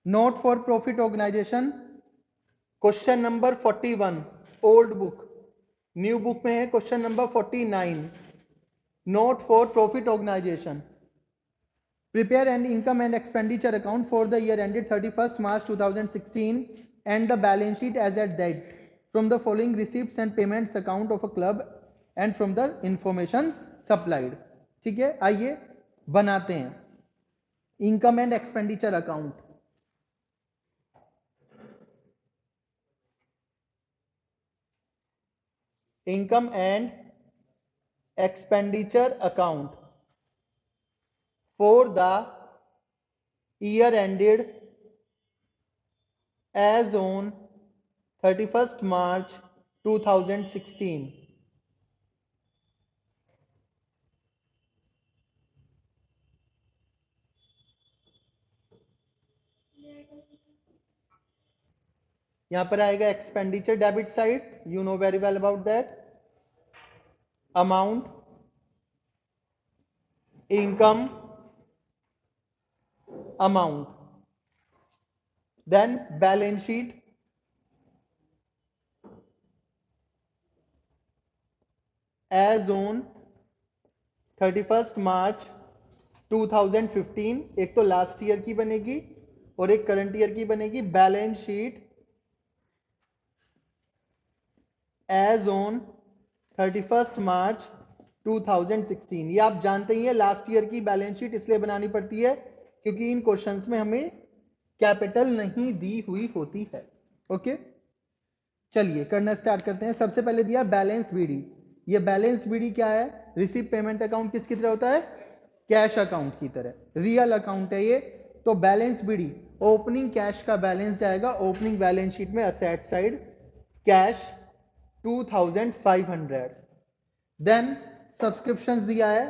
Note for profit organization, question number 41, old book. New book में है question number 49, not for profit organization. Prepare an income and expenditure account for the year ended 31st March 2016 and the balance sheet as at that from the following receipts and payments account of a club and from the information supplied। ठीक है, आइए बनाते हैं income and expenditure account. Income and expenditure account for the year ended as on 31st March 2016। यहां पर आएगा expenditure debit side, you know very well about that. Amount, income, amount, then balance sheet, as on 31st March 2015। एक तो last year की बनेगी और एक current year की बनेगी। Balance sheet as on 31st March 2016। ये आप जानते ही हैं, लास्ट ईयर की बैलेंस शीट इसलिए बनानी पड़ती है क्योंकि इन क्वेश्चंस में हमें कैपिटल नहीं दी हुई होती है। ओके, चलिए करना स्टार्ट करते हैं। सबसे पहले दिया बैलेंस बीडी। ये बैलेंस बीडी क्या है? रिसीव पेमेंट अकाउंट किसकी तरह होता है? कैश अकाउंट की तरह। रियल अकाउंट है ये। तो बैलेंस बीडी ओपनिंग कैश का बैलेंस जाएगा ओपनिंग बैलेंस शीट में asset side, cash 2500। Then subscriptions दिया है,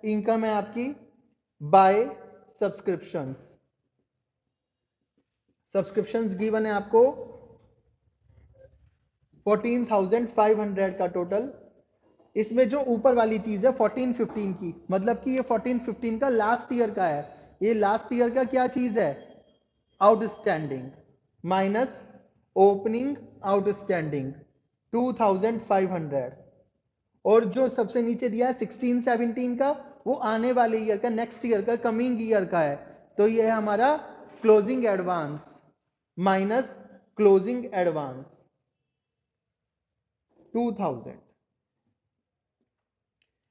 इनकम है आपकी बाय सब्सक्रिप्शंस। सब्सक्रिप्शंस गिवन है आपको 14,500 का टोटल। इसमें जो ऊपर वाली चीज है 14-15 की, मतलब कि ये 14-15 का लास्ट ईयर का है। ये लास्ट ईयर का क्या चीज है? Outstanding minus opening outstanding 2,500। और जो सबसे नीचे दिया है 16-17 का, वो आने वाले ईयर का, नेक्स्ट ईयर का, कमिंग ईयर का है। तो ये है हमारा closing advance minus closing advance 2000।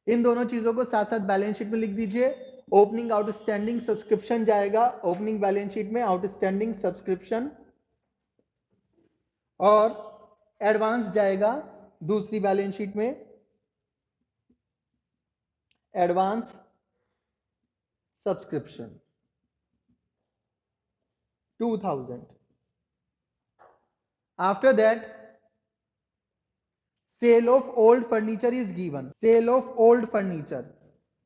इन दोनों चीजों को साथ साथ बैलेंस शीट में लिख दीजिए। ओपनिंग आउटस्टैंडिंग सब्सक्रिप्शन जाएगा ओपनिंग बैलेंस शीट में आउटस्टैंडिंग सब्सक्रिप्शन, और एडवांस जाएगा दूसरी बैलेंस शीट में advance subscription 2000। After that sale of old furniture is given. Sale of old furniture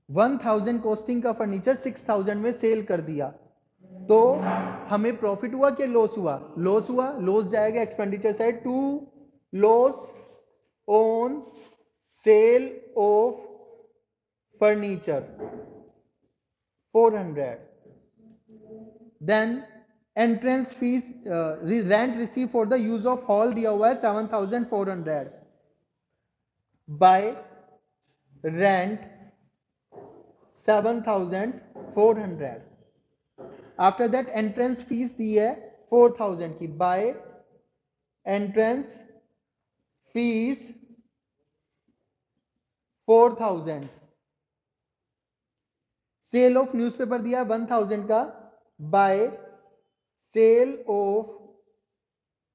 1000 costing का फर्नीचर 6000 में सेल कर दिया। तो हमें प्रॉफिट हुआ कि लॉस हुआ? लॉस हुआ। लॉस जाएगा expenditure side to loss on sale of furniture 400। Then entrance fees rent receive for the use of hall दिया हुआ है 7400 by rent 7400। After that entrance fees दी है 4000 की by entrance fees 4000। Sale of newspaper दिया 1000 का bye cell of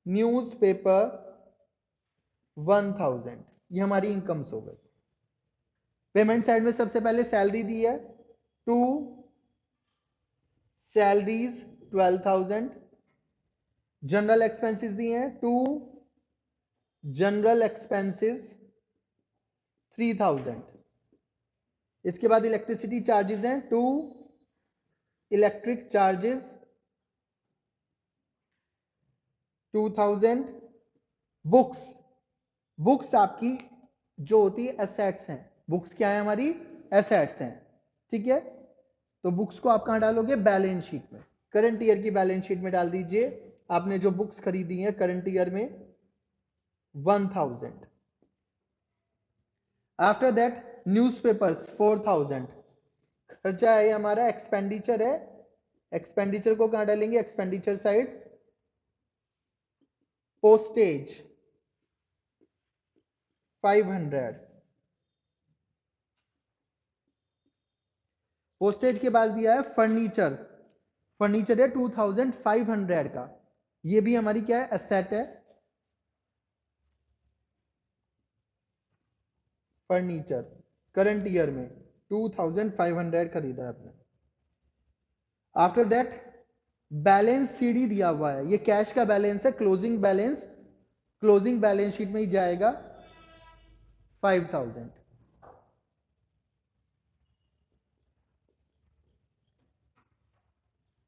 newspaper 1000। ये हमारी इनकम्स हो गई। पेमेंट साइड में सबसे पहले सैलरी दी है, टू सैलरीज 12,000। जनरल एक्सपेंसेस दिए हैं, टू जनरल एक्सपेंसेस 3000। इसके बाद इलेक्ट्रिसिटी चार्जेस हैं, to electric charges 2000। Books, books आपकी जो होती है एसेट्स हैं। बुक्स क्या है? हमारी एसेट्स हैं। ठीक है, तो बुक्स को आप कहां डालोगे? बैलेंस शीट में। करंट ईयर की बैलेंस शीट में डाल दीजिए। आपने जो बुक्स खरीदी हैं करंट ईयर में 1000। After that newspapers 4000। खर्चा है हमारा, एक्सपेंडिचर है। एक्सपेंडिचर को कहां डालेंगे? Expenditure side. पोस्टेज 500। पोस्टेज के बाद दिया है फर्नीचर। फर्नीचर है 2500 का। ये भी हमारी क्या है? एसेट है। फर्नीचर करंट ईयर में 2500 खरीदा है आपने। आफ्टर दैट बैलेंस सीडी दिया हुआ है, ये कैश का बैलेंस है। Closing balance, closing balance sheet में ही जाएगा 5000।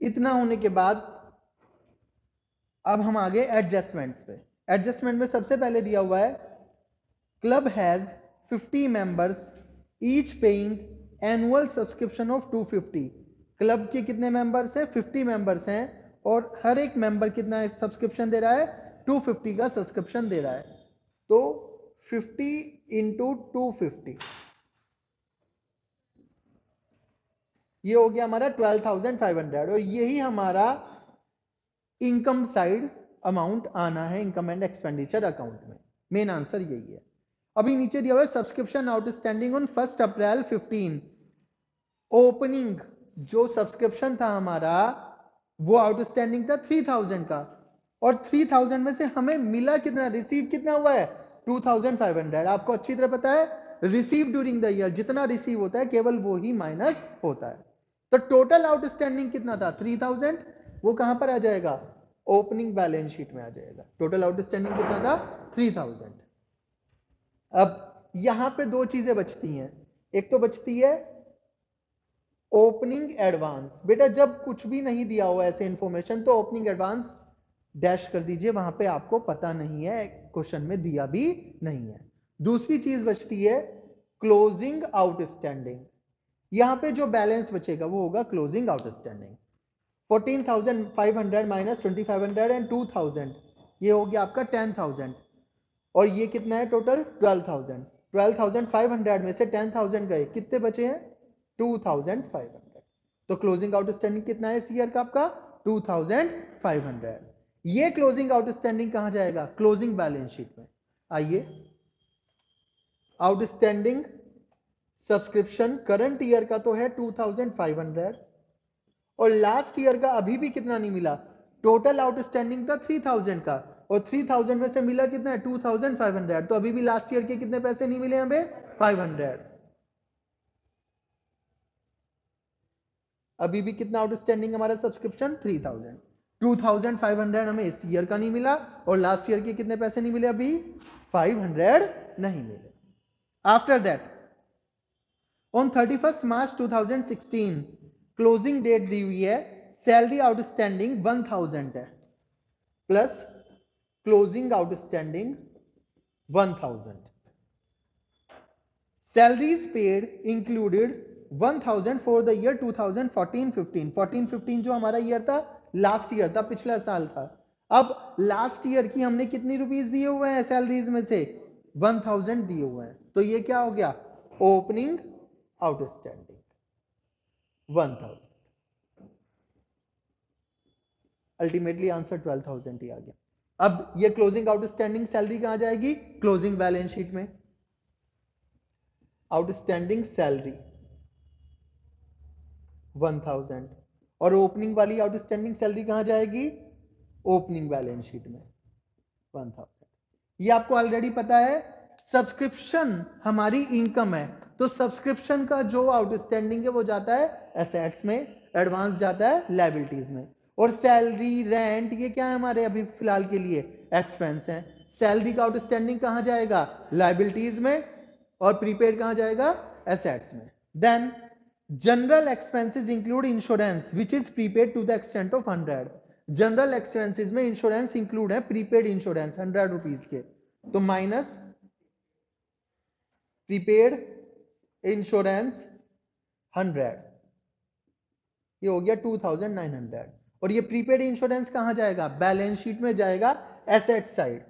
इतना होने के बाद अब हम आगे एडजस्टमेंट्स पे। एडजस्टमेंट में सबसे पहले दिया हुआ है club has 50 members each paying annual subscription of 250। Club के कितने मेंबर्स हैं? 50 मेंबर्स हैं और हर एक मेंबर कितना सब्सक्रिप्शन दे रहा है? 250 का सब्सक्रिप्शन दे रहा है। तो 50 इंटू 250, ये हो गया हमारा 12,500 और यही हमारा इनकम साइड अमाउंट आना है इनकम एंड एक्सपेंडिचर अकाउंट में। मेन आंसर यही है। अभी नीचे दिया हुआ है subscription outstanding on 1 April 15। Opening जो सब्सक्रिप्शन था हमारा वो आउटस्टैंडिंग था 3000 का, और 3000 में से हमें मिला कितना? रिसीव कितना हुआ है? 2500। आपको अच्छी तरह पता है रिसीव ड्यूरिंग द ईयर जितना रिसीव होता है केवल वो ही माइनस होता है। तो टोटल आउटस्टैंडिंग कितना था? 3000। वो कहां पर आ जाएगा? ओपनिंग बैलेंस शीट में आ जाएगा। टोटल आउटस्टैंडिंग कितना था? 3000। अब यहां पे दो चीजें बचती हैं। एक तो बचती है ओपनिंग एडवांस। बेटा जब कुछ भी नहीं दिया हुआ ऐसे इंफॉर्मेशन तो ओपनिंग एडवांस डैश कर दीजिए, वहां पे आपको पता नहीं है, क्वेश्चन में दिया भी नहीं है। दूसरी चीज बचती है क्लोजिंग आउटस्टैंडिंग। यहां पे जो बैलेंस बचेगा वो होगा क्लोजिंग आउटस्टैंडिंग। 14,500 माइनस 2,500 एंड 2,000, ये हो गया आपका 10,000। और ये कितना है टोटल? 12,000। 12,500 में से 10,000 गए, कितने बचे हैं? 2,500। तो क्लोजिंग आउटस्टैंडिंग कितना है इस ईयर का आपका? 2,500। ये क्लोजिंग आउटस्टैंडिंग कहां जाएगा? क्लोजिंग बैलेंस शीट में। आइए, आउटस्टैंडिंग सब्सक्रिप्शन करंट ईयर का तो है 2,500 और लास्ट ईयर का अभी भी कितना नहीं मिला? टोटल आउटस्टैंडिंग था 3,000 का और 3,000 में से मिला कितना है? 2,500। तो अभी भी लास्ट ईयर के कितने पैसे नहीं मिले हमें? 500। अभी भी कितना आउटस्टैंडिंग हमारा सब्सक्रिप्शन? 3,000। 2,500 हमें इस ईयर का नहीं मिला और लास्ट ईयर के कितने पैसे नहीं मिले? अभी 500 नहीं मिले। After that on 31 March 2016 closing date दी हुई है, सैलरी आउटस्टैंडिंग 1000 है plus closing outstanding 1000। Salaries paid included 1000 for the year 2014-15। 14-15 जो हमारा ईयर था, लास्ट ईयर था, पिछला साल था। अब लास्ट ईयर की हमने कितनी रुपीस दिए हुए हैं सैलरीज में से? 1000 दिए हुए हैं। तो ये क्या हो गया? Opening outstanding 1000। अल्टीमेटली आंसर 12,000 ही आ गया। अब ये क्लोजिंग आउटस्टैंडिंग सैलरी कहां जाएगी? क्लोजिंग बैलेंस शीट में। आउटस्टैंडिंग सैलरी 1000 और ओपनिंग वाली आउटस्टैंडिंग सैलरी कहां जाएगी? ओपनिंग बैलेंस शीट में 1000। ये आपको ऑलरेडी पता है। सब्सक्रिप्शन हमारी इनकम है, तो सब्सक्रिप्शन का जो आउटस्टैंडिंग है वो जाता है एसेट्स में, एडवांस जाता है लायबिलिटीज में, और सैलरी रेंट ये क्या है हमारे अभी फिलहाल के लिए? एक्सपेंस है। सैलरी का आउटस्टैंडिंग कहां जाएगा? लायबिलिटीज में, और प्रीपेड कहां जाएगा? एसेट्स में। Then general expenses include insurance which is prepaid to the extent of 100। General expenses में इंश्योरेंस इंक्लूड है, प्रीपेड इंश्योरेंस 100 रुपीज के, तो माइनस प्रीपेड इंश्योरेंस 100, ये हो गया 2,900। और ये प्रीपेड इंश्योरेंस कहां जाएगा? बैलेंस शीट में जाएगा, एसेट साइड।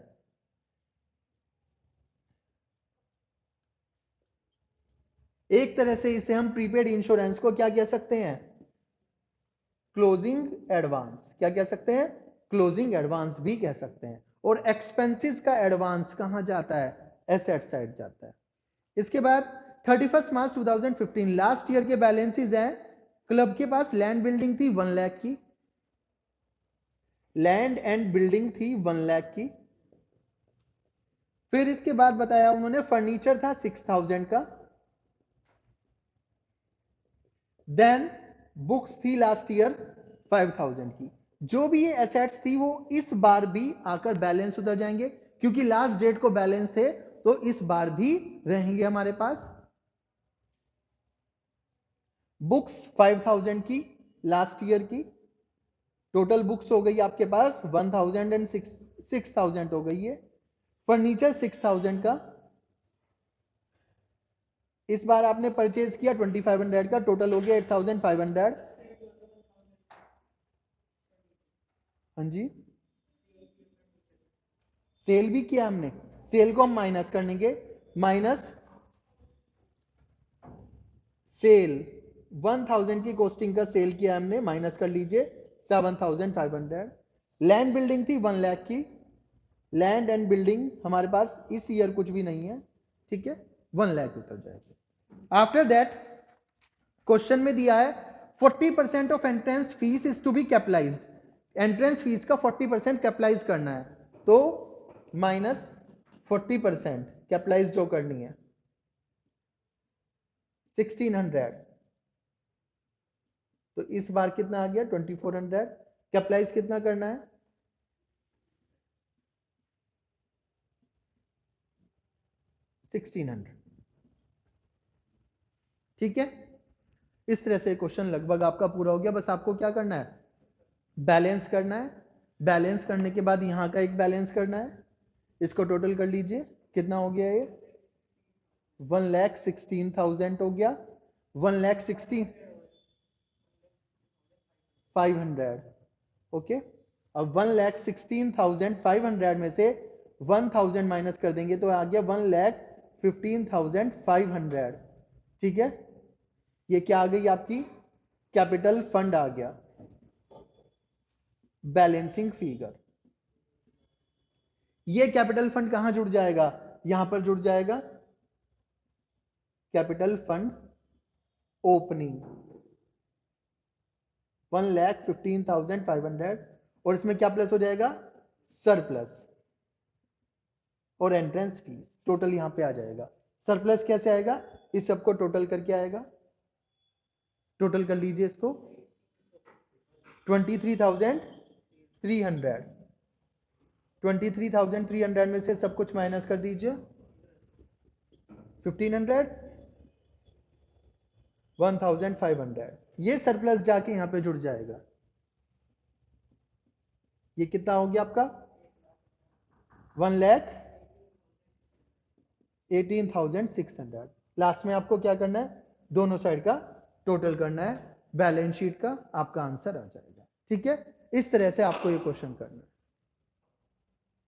एक तरह से इसे हम प्रीपेड इंश्योरेंस को क्या कह सकते हैं? Closing advance. क्या कह सकते हैं? क्लोजिंग एडवांस भी कह सकते हैं। और एक्सपेंसेस का एडवांस कहां जाता है? एसेट साइड जाता है। इसके बाद 31 मार्च 2015 लास्ट ईयर के बैलेंसेस हैं। क्लब के पास लैंड बिल्डिंग थी 1 लाख की, लैंड एंड बिल्डिंग थी 1 लाख की। फिर इसके बाद बताया उन्होंने फर्नीचर था 6000 का। देन बुक्स थी लास्ट ईयर 5000 की। जो भी ये एसेट्स थी वो इस बार भी आकर बैलेंस उतर जाएंगे, क्योंकि लास्ट डेट को बैलेंस थे, तो इस बार भी रहेंगे हमारे पास। बुक्स 5000 की लास्ट ईयर की, टोटल बुक्स हो गई आपके पास 1000 एंड 6000 हो गई है। फर्नीचर 6000 का इस बार आपने परचेज किया 2500 का, टोटल हो गया 8500। हाँ जी, सेल भी किया हमने। सेल को हम माइनस कर लेंगे, माइनस सेल 1000 की कॉस्टिंग का सेल किया हमने, माइनस कर लीजिए 7500। लैंड बिल्डिंग थी 1 लाख की। लैंड एंड बिल्डिंग हमारे पास इस ईयर कुछ भी नहीं है, ठीक है, 1 लाख उतर जाएगी। आफ्टर दैट क्वेश्चन में दिया है 40% of entrance fees is to be capitalized. Entrance fees का 40% कैपिटलाइज करना है, तो माइनस 40% कैपिटलाइज जो करनी है 1600। तो इस बार कितना आ गया? 2400। कैपिटलाइज कितना करना है? 1600। ठीक है, इस तरह से क्वेश्चन लगभग आपका पूरा हो गया। बस आपको क्या करना है? बैलेंस करना है। बैलेंस करने के बाद यहां का एक बैलेंस करना है, इसको टोटल कर लीजिए, कितना हो गया ये? 1,16,000 हो गया। 1,16,500। ओके, अब 1,16,500 में से 1000 माइनस कर देंगे तो आ गया 1,15,500। ठीक है, ये क्या आ गई आपकी? कैपिटल फंड आ गया, बैलेंसिंग फिगर। ये कैपिटल फंड कहां जुड़ जाएगा? यहां पर जुड़ जाएगा कैपिटल फंड ओपनिंग 1,15,500, और इसमें क्या प्लस हो जाएगा? सरप्लस और एंट्रेंस फीस टोटल यहां पे आ जाएगा। सरप्लस कैसे आएगा? इस सबको टोटल करके आएगा। टोटल कर लीजिए इसको, 23,300। 23,300 में से सब कुछ माइनस कर दीजिए, 1500, 1,500। ये सरप्लस जाके यहां पे जुड़ जाएगा। ये कितना हो गया आपका? 1,18,600। लास्ट में आपको क्या करना है? दोनों साइड का टोटल करना है, बैलेंस शीट का आपका आंसर आ जाएगा। ठीक है, इस तरह से आपको ये क्वेश्चन करना है।